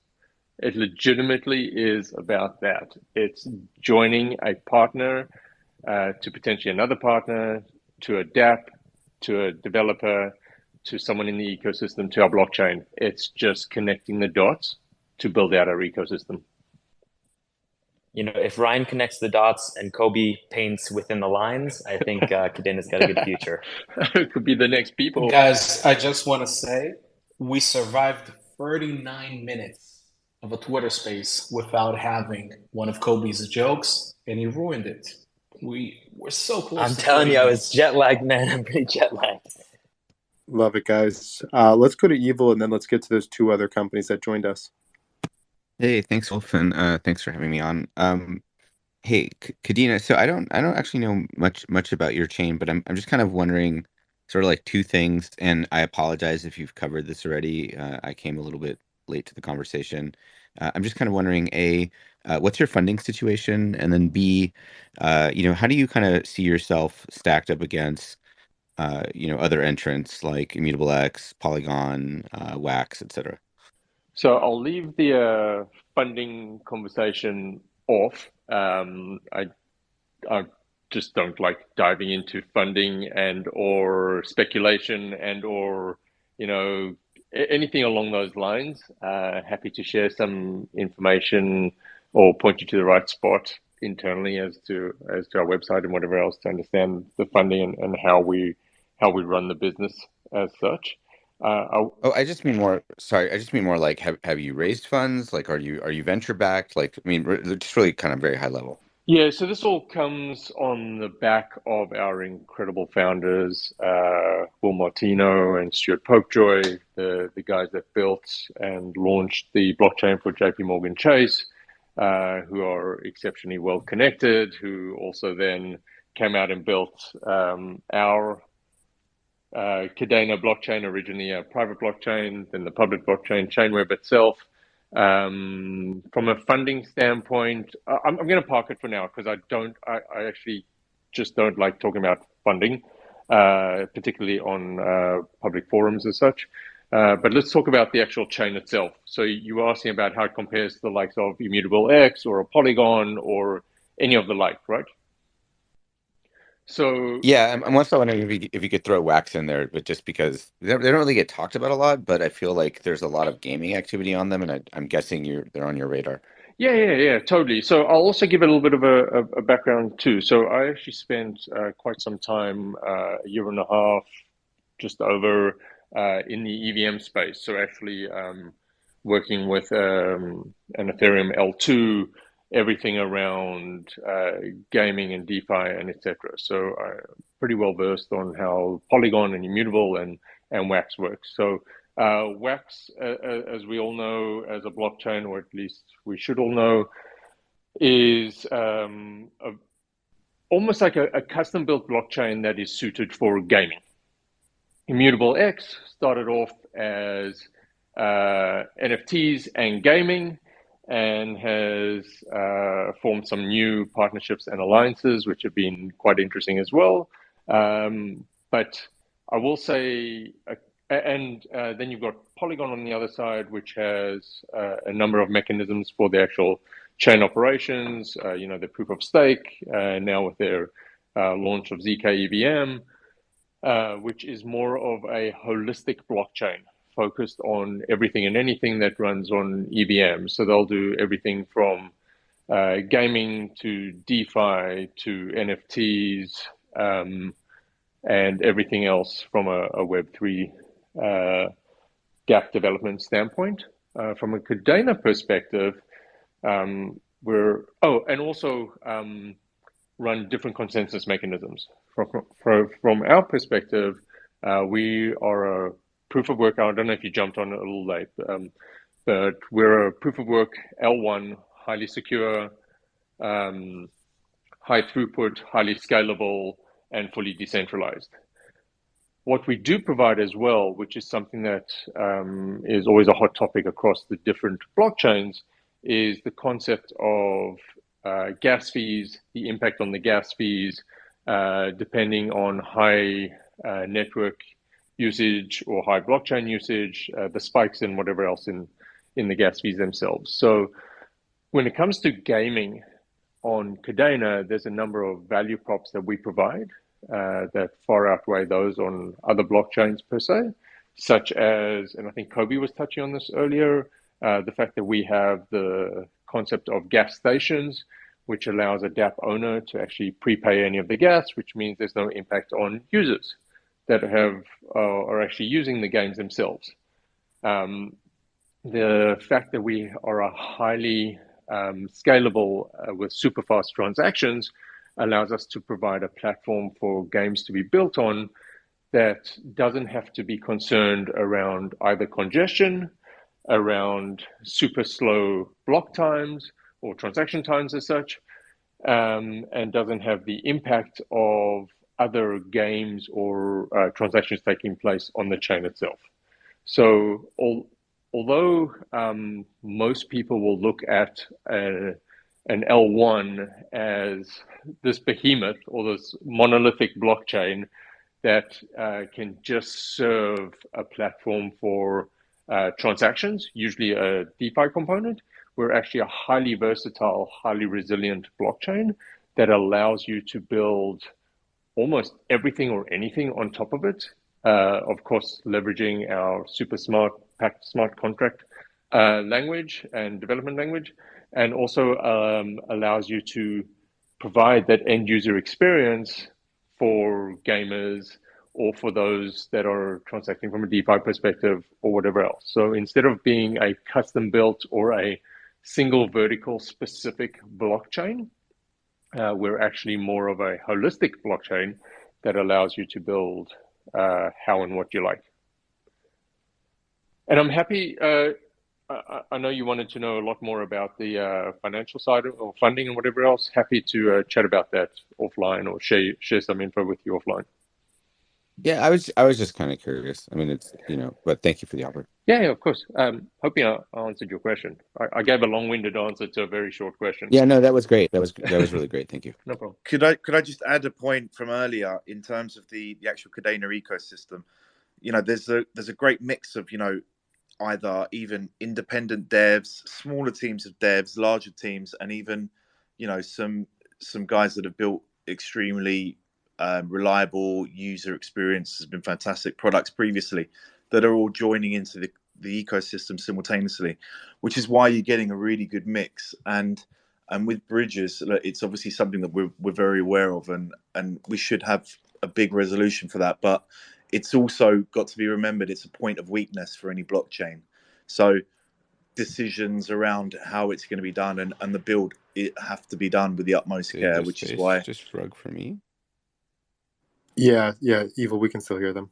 It legitimately is about that. It's joining a partner to potentially another partner, to a dApp, to a developer, to someone in the ecosystem, to our blockchain. It's just connecting the dots to build out our ecosystem. If Ryan connects the dots and Kobe paints within the lines, I think Kadena's got a good future. It could be the next people. Guys, I just want to say we survived 39 minutes of a Twitter space without having one of Kobe's jokes, and he ruined it. We're so close. I'm telling you, I was jet lagged, man. I'm pretty jet lagged. Love it, guys. Let's go to Evil, and then let's get to those 2 other companies that joined us. Hey, thanks, Wolf, and thanks for having me on. Hey, Kadena. So I don't actually know much about your chain, but I'm just kind of wondering, sort of like 2 things. And I apologize if you've covered this already. I came a little bit late to the conversation. I'm just kind of wondering, A, what's your funding situation, and then B, how do you kind of see yourself stacked up against other entrants like Immutable X, Polygon, Wax, etc. So I'll leave the funding conversation off. I just don't like diving into funding and or speculation and or anything along those lines. Happy to share some information or point you to the right spot internally as to our website and whatever else to understand the funding and how we run the business as such. I just mean more. Sorry, I just mean more like have you raised funds? Like, are you venture backed? Like, I mean, just really kind of very high level. Yeah, so this all comes on the back of our incredible founders, Will Martino and Stuart Popejoy, the guys that built and launched the blockchain for JP Morgan Chase, who are exceptionally well connected, who also then came out and built our Kadena blockchain, originally a private blockchain, then the public blockchain, Chainweb itself, From a funding standpoint, I'm going to park it for now because I actually just don't like talking about funding, particularly on public forums as such. But let's talk about the actual chain itself. So you were asking about how it compares to the likes of Immutable X or a Polygon or any of the like, right? So yeah, I'm also wondering if you could throw Wax in there, but just because they don't really get talked about a lot, but I feel like there's a lot of gaming activity on them, and I'm guessing they're on your radar. Yeah, totally. So I'll also give it a little bit of a background too. So I actually spent quite some time, a year and a half, just over, in the EVM space. So actually working with an Ethereum L2, everything around gaming and DeFi and etc. So I'm pretty well versed on how Polygon and Immutable and Wax works. So Wax, as we all know, as a blockchain, or at least we should all know, is almost like a custom-built blockchain that is suited for gaming. Immutable X started off as NFTs and gaming, and has formed some new partnerships and alliances, which have been quite interesting as well. But I will say, then you've got Polygon on the other side, which has a number of mechanisms for the actual chain operations, the proof of stake, now with their launch of ZK EVM, which is more of a holistic blockchain focused on everything and anything that runs on EVM. So they'll do everything from gaming to DeFi to NFTs, and everything else from a Web3 gap development standpoint. From a Kadena perspective, and also run different consensus mechanisms. From our perspective, we are a proof of work. I don't know if you jumped on it a little late, but we're a proof of work L1, highly secure, high throughput, highly scalable, and fully decentralized. What we do provide as well, which is something that is always a hot topic across the different blockchains, is the concept of gas fees, the impact on the gas fees, depending on high network usage or high blockchain usage, the spikes and whatever else in the gas fees themselves. So when it comes to gaming on Kadena, there's a number of value props that we provide that far outweigh those on other blockchains per se, such as, and I think Kobe was touching on this earlier, the fact that we have the concept of gas stations, which allows a DApp owner to actually prepay any of the gas, which means there's no impact on users that are actually using the games themselves. The fact that we are a highly scalable with super fast transactions allows us to provide a platform for games to be built on that doesn't have to be concerned around either congestion, around super slow block times or transaction times as such, and doesn't have the impact of other games or transactions taking place on the chain itself. So although most people will look at an L1 as this behemoth or this monolithic blockchain that can just serve a platform for transactions, usually a DeFi component, we're actually a highly versatile, highly resilient blockchain that allows you to build almost everything or anything on top of it. Of course, leveraging our super smart packed smart contract language and development language, and also allows you to provide that end user experience for gamers or for those that are transacting from a DeFi perspective or whatever else. So instead of being a custom built or a single vertical specific blockchain, we're actually more of a holistic blockchain that allows you to build how and what you like. And I'm happy, I know you wanted to know a lot more about the financial side or funding and whatever else. Happy to chat about that offline or share some info with you offline. Yeah, I was just kind of curious. I mean, it's but thank you for the offer. Yeah, of course. Hoping I answered your question. I gave a long-winded answer to a very short question. Yeah, no, that was great. That was really great. Thank you. No problem. Could I just add a point from earlier in terms of the actual Kadena ecosystem? There's a great mix of either even independent devs, smaller teams of devs, larger teams, and even some guys that have built extremely reliable user experience, has been fantastic products previously, that are all joining into the ecosystem simultaneously, which is why you're getting a really good mix. And with bridges, it's obviously something that we're very aware of, and we should have a big resolution for that. But it's also got to be remembered it's a point of weakness for any blockchain. So decisions around how it's going to be done and the build have to be done with the utmost care, which is why. Just shrug for me. Yeah, Evil, we can still hear them.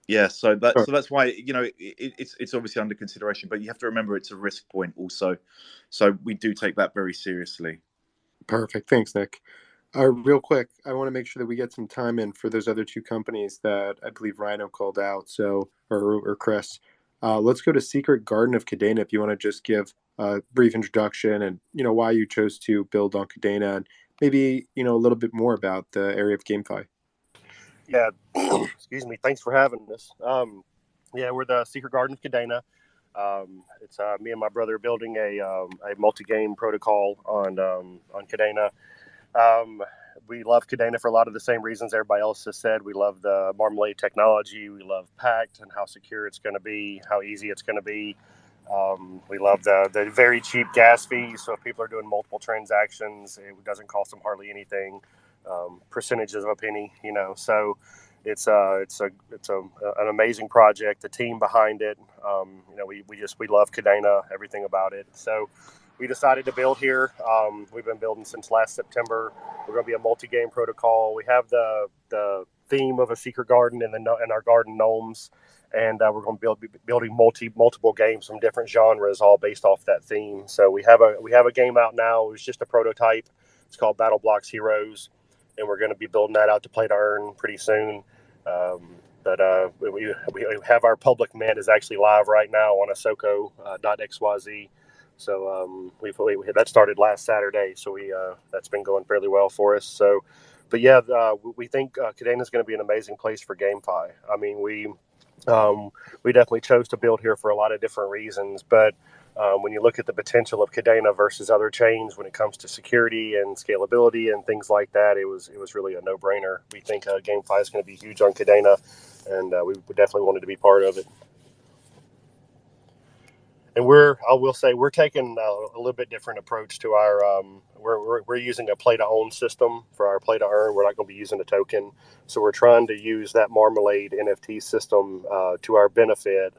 Yeah, so that's why it's obviously under consideration, but you have to remember it's a risk point also. So we do take that very seriously. Perfect. Thanks, Nick. Real quick, I want to make sure that we get some time in for those other two companies that I believe Rhino called out. So or Chris, let's go to Secret Garden of Kadena. If you want to just give a brief introduction and why you chose to build on Kadena, and maybe a little bit more about the area of GameFi. Yeah, excuse me. Thanks for having us. Yeah, we're the Secret Garden of Kadena. It's me and my brother building a multi-game protocol on Kadena. We love Kadena for a lot of the same reasons everybody else has said. We love the Marmalade technology. We love Pact and how secure it's going to be, how easy it's going to be. We love the very cheap gas fees. So if people are doing multiple transactions, it doesn't cost them hardly anything. Percentages of a penny, So it's an amazing project. The team behind it, we love Kadena, everything about it. So we decided to build here. We've been building since last September. We're going to be a multi-game protocol. We have the theme of a secret garden in our garden gnomes, and we're going to be building multiple games from different genres, all based off that theme. So we have a game out now. It was just a prototype. It's called Battle Blocks Heroes, and we're going to be building that out to play to earn pretty soon. But we have our public mint is actually live right now on Ahsoka.xyz. So that started last Saturday. So that's been going fairly well for us. So, but yeah, we think Kadena is going to be an amazing place for GameFi. I mean, we definitely chose to build here for a lot of different reasons, but when you look at the potential of Kadena versus other chains when it comes to security and scalability and things like that, it was really a no-brainer. We think GameFi is going to be huge on Kadena, and we definitely wanted to be part of it. And I will say we're taking a little bit different approach to our. We're using a play-to-own system for our play-to-earn. We're not going to be using a token, so we're trying to use that Marmalade NFT system to our benefit.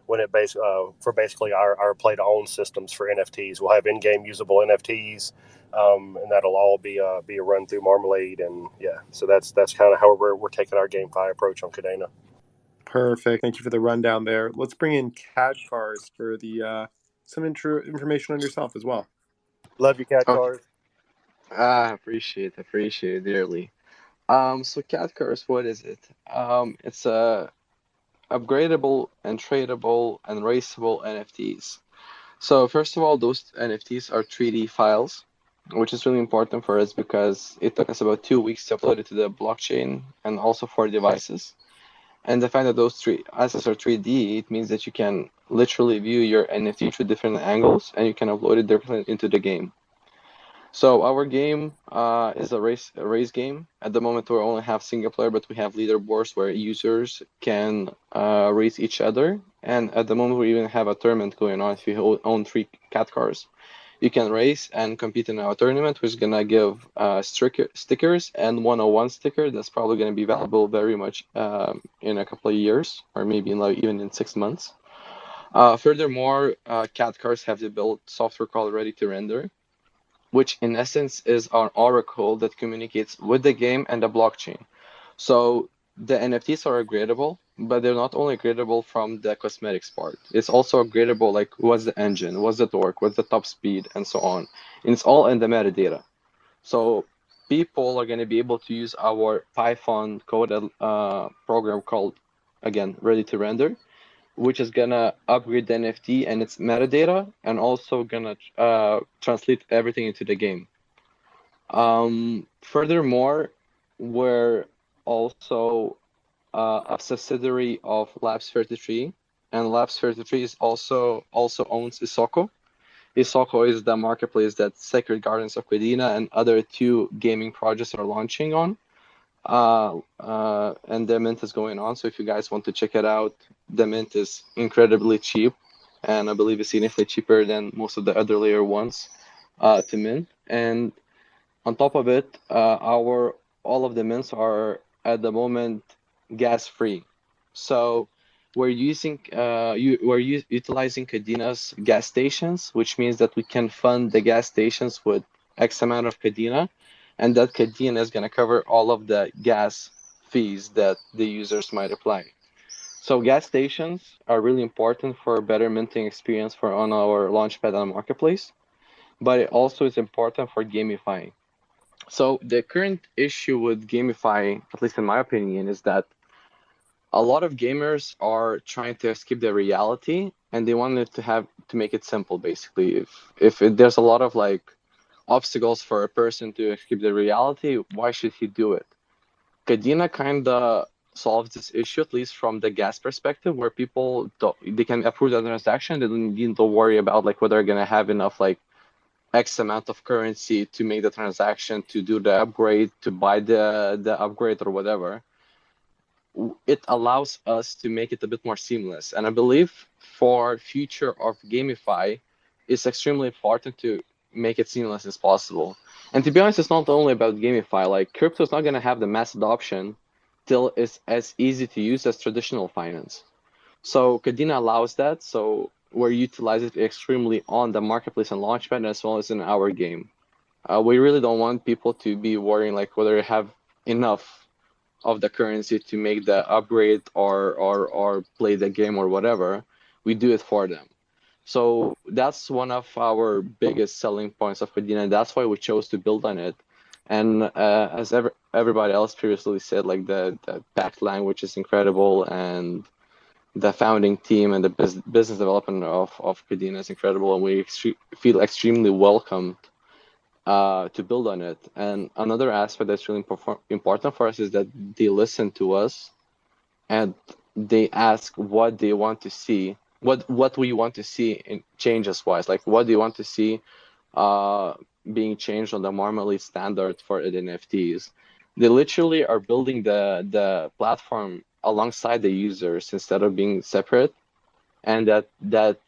When it for basically our play-to-own systems for NFTs, we'll have in-game usable NFTs, and that'll all be a run through Marmalade. And yeah, so that's kind of how we're taking our GameFi approach on Kadena. Perfect. Thank you for the rundown there. Let's bring in Kadcars for the some information on yourself as well. Love you, Kadcars. Appreciate it dearly. So Kadcars, what is it? It's a upgradable and tradable and raceable NFTs. So first of all, those NFTs are 3D files, which is really important for us because it took us about 2 weeks to upload it to the blockchain and also for devices. And the fact that those three assets are 3D, it means that you can literally view your NFT through different angles and you can upload it directly into the game. So our game is a race game. At the moment, we only have single player, but we have leaderboards where users can race each other. And at the moment, we even have a tournament going on. If you own 3 Kadcars, you can race and compete in our tournament, which is gonna give stickers and 101 sticker that's probably gonna be valuable very much in a couple of years, or maybe even in 6 months. Furthermore, Kadcars have developed software called Ready to Render, which in essence is our oracle that communicates with the game and the blockchain. So the NFTs are upgradable, but they're not only upgradable from the cosmetics part. It's also upgradable, like what's the engine, what's the torque, what's the top speed, and so on. And it's all in the metadata. So people are going to be able to use our Python coded program called, again, Ready to Render, which is going to upgrade the NFT and its metadata, and also going to translate everything into the game. Furthermore, we're also a subsidiary of Labs 33, and Labs 33 is also owns Isoko. Isoko is the marketplace that Sacred Gardens of Kadena and other 2 gaming projects are launching on. And the mint is going on, so if you guys want to check it out, the mint is incredibly cheap, and I believe it's significantly cheaper than most of the other layer ones to mint. And on top of it, all of the mints are at the moment gas free. So we're utilizing Kadena's gas stations, which means that we can fund the gas stations with X amount of Kadena, and that Kadena is going to cover all of the gas fees that the users might apply. So gas stations are really important for a better minting experience on our launchpad and marketplace, but it also is important for gamifying. So the current issue with GameFi, at least in my opinion, is that a lot of gamers are trying to escape the reality, and they wanted to make it simple. Basically, if there's a lot of like obstacles for a person to escape the reality, why should he do it? Kadena kind of solves this issue, at least from the gas perspective, where people they can approve the transaction. They don't need to worry about like whether they're gonna have enough like X amount of currency to make the transaction, to do the upgrade, to buy the upgrade or whatever. It allows us to make it a bit more seamless. And I believe for future of GameFi, it's extremely important to make it seamless as possible. And to be honest, it's not only about GameFi. Like crypto is not going to have the mass adoption till it's as easy to use as traditional finance. So Kadena allows that. So we're utilizing it extremely on the marketplace and launchpad as well as in our game. We really don't want people to be worrying like whether they have enough of the currency to make the upgrade or play the game or whatever. We do it for them. So that's one of our biggest selling points of Kadena, and that's why we chose to build on it. And as everybody else previously said, like the packed language is incredible, and the founding team and the business development of Kadena is incredible, and we feel extremely welcomed to build on it. And another aspect that's really important for us is that they listen to us and they ask what they want to see, what we want to see in changes wise, like what do you want to see being changed on the Marmalade standard for NFTs. They literally are building the platform alongside the users instead of being separate, and that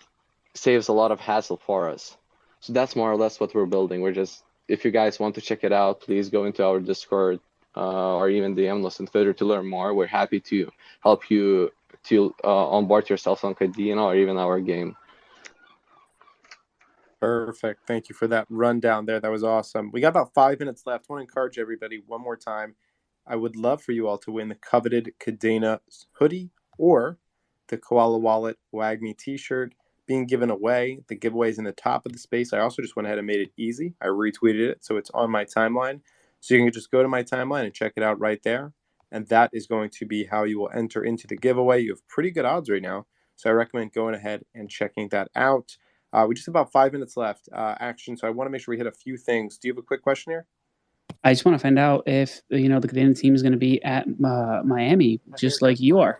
saves a lot of hassle for us. So that's more or less what we're building. We're just, if you guys want to check it out, please go into our Discord or even DM us on Twitter to learn more. We're happy to help you to onboard yourself on Kadena or even our game. Perfect. Thank you for that rundown there. That was awesome. We got about 5 minutes left. I want to encourage everybody one more time. I would love for you all to win the coveted Kadena hoodie or the Koala Wallet WAGME t-shirt being given away. The giveaway is in the top of the space. I also just went ahead and made it easy. I retweeted it, so it's on my timeline. So you can just go to my timeline and check it out right there. And that is going to be how you will enter into the giveaway. You have pretty good odds right now, so I recommend going ahead and checking that out. We just have about 5 minutes left, Action. So I want to make sure we hit a few things. Do you have a quick question here? I just want to find out if the Kadena team is going to be at Miami, just like you are.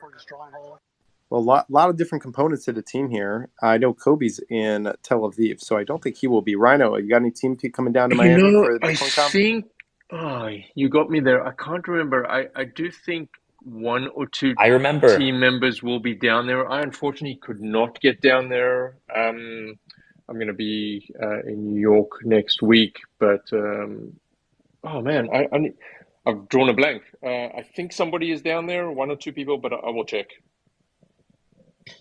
Well, a lot of different components to the team here. I know Kobe's in Tel Aviv, so I don't think he will be. Rhino, you got any team coming down to Miami for the Bitcoin Conf? You got me there. I can't remember. I do think one or two I remember. team members will be down there. I unfortunately could not get down there. I'm going to be in New York next week, but oh man, I've drawn a blank. I think somebody is down there, one or two people, but I will check.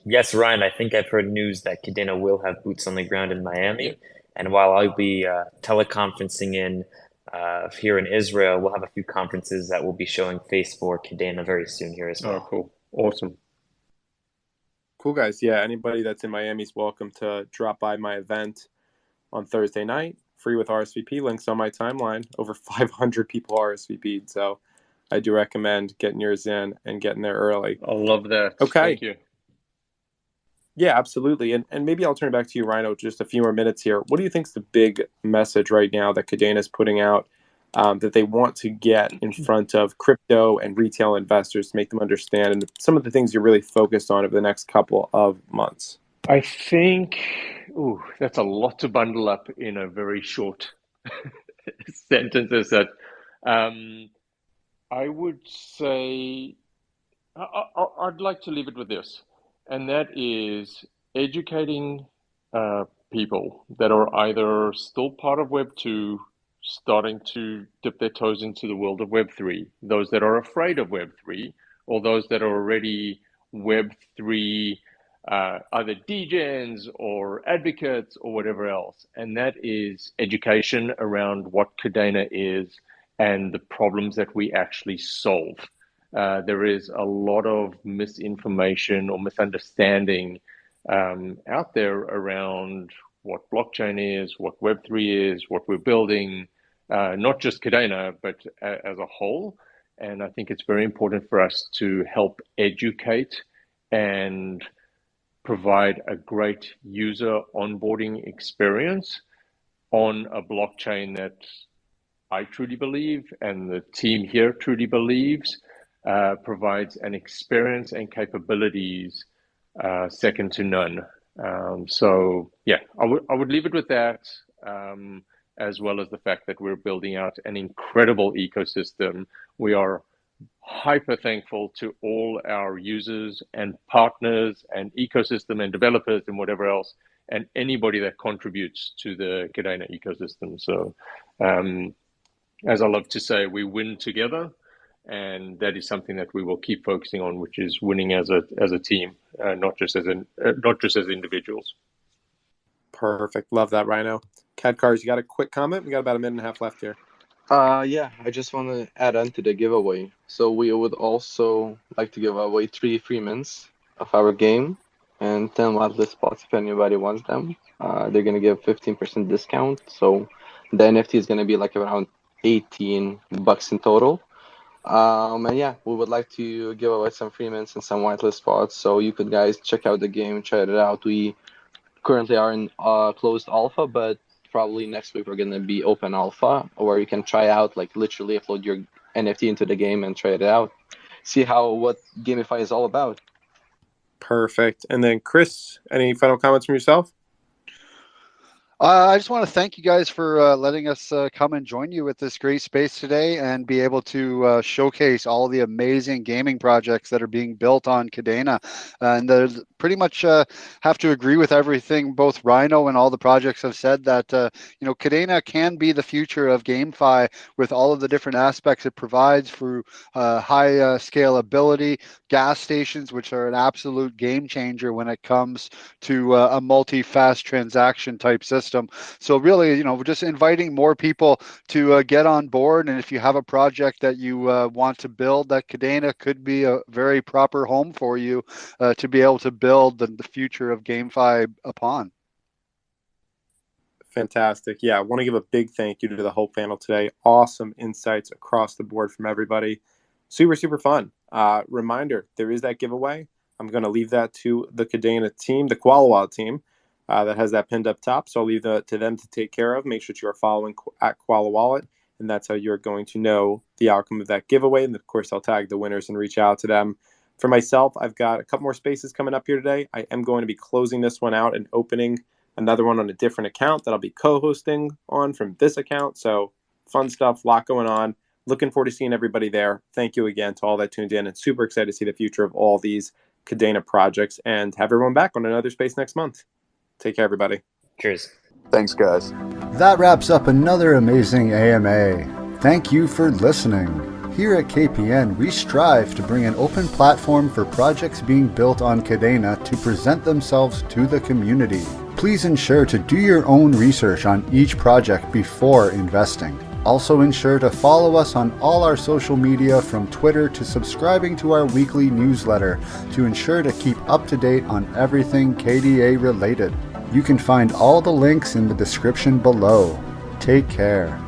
Yes, Ryan, I think I've heard news that Kadena will have boots on the ground in Miami. And while I'll be teleconferencing in here in Israel, we'll have a few conferences that will be showing face for Kadena very soon here as well. Oh, cool. Awesome. Cool, guys. Yeah, anybody that's in Miami is welcome to drop by my event on Thursday night. free with RSVP. Links on my timeline. Over 500 people RSVP'd, so I do recommend getting yours in and getting there early. I love that. Okay. Thank you. Yeah, absolutely. And maybe I'll turn it back to you, Rhino, just a few more minutes here. What do you think is the big message right now that Kadena is putting out that they want to get in front of crypto and retail investors to make them understand, and some of the things you're really focused on over the next couple of months? I think, that's a lot to bundle up in a very short sentence. Is that I would say I'd like to leave it with this, and that is educating people that are either still part of Web 2, starting to dip their toes into the world of Web 3, those that are afraid of Web 3, or those that are already Web 3 either degens or advocates or whatever else. And that is education around what Kadena is and the problems that we actually solve. There is a lot of misinformation or misunderstanding out there around what blockchain is, what Web3 is, what we're building, not just Kadena, but as a whole. And I think it's very important for us to help educate and provide a great user onboarding experience on a blockchain that I truly believe, and the team here truly believes, provides an experience and capabilities second to none. So yeah, I would leave it with that, as well as the fact that we're building out an incredible ecosystem. We are hyper thankful to all our users and partners and ecosystem and developers and whatever else, and anybody that contributes to the Kadena ecosystem. So as I love to say, we win together, and that is something that we will keep focusing on, which is winning as a team, not just as individuals. Perfect. Love that, Rhino. Kadcars, you got a quick comment? We got about a minute and a half left here. Yeah, I just want to add on to the giveaway. So we would also like to give away 3 free mints of our game and 10 whitelist spots if anybody wants them. They're going to give 15% discount. So the NFT is going to be like around $18 in total. And yeah, we would like to give away some free mints and some whitelist spots. So you could guys check out the game, try it out. We currently are in closed alpha, but probably next week we're going to be open alpha, where you can try out, like literally upload your NFT into the game and try it out, see what GameFi is all about. Perfect. And then Chris, any final comments from yourself? I just want to thank you guys for letting us come and join you with this great space today and be able to showcase all the amazing gaming projects that are being built on Kadena. And pretty much have to agree with everything both Rhino and all the projects have said, that Kadena can be the future of GameFi with all of the different aspects it provides for high scalability, gas stations, which are an absolute game changer when it comes to a multi-fast transaction type system. So really, we're just inviting more people to get on board. And if you have a project that you want to build, that Kadena could be a very proper home for you to be able to build the future of GameFi upon. Fantastic. Yeah, I want to give a big thank you to the whole panel today. Awesome insights across the board from everybody. Super, super fun. Reminder, there is that giveaway. I'm going to leave that to the Kadena team, the Koala Wallet team. That has that pinned up top. So I'll leave that to them to take care of. Make sure you are following at Koala Wallet, and that's how you're going to know the outcome of that giveaway. And of course, I'll tag the winners and reach out to them. For myself, I've got a couple more spaces coming up here today. I am going to be closing this one out and opening another one on a different account that I'll be co-hosting on from this account. So fun stuff, a lot going on. Looking forward to seeing everybody there. Thank you again to all that tuned in, and super excited to see the future of all these Kadena projects, and have everyone back on another space next month. Take care, everybody. Cheers. Thanks, guys. That wraps up another amazing AMA. Thank you for listening. Here at KPN, we strive to bring an open platform for projects being built on Kadena to present themselves to the community. Please ensure to do your own research on each project before investing. Also ensure to follow us on all our social media, from Twitter to subscribing to our weekly newsletter, to ensure to keep up to date on everything KDA related. You can find all the links in the description below. Take care.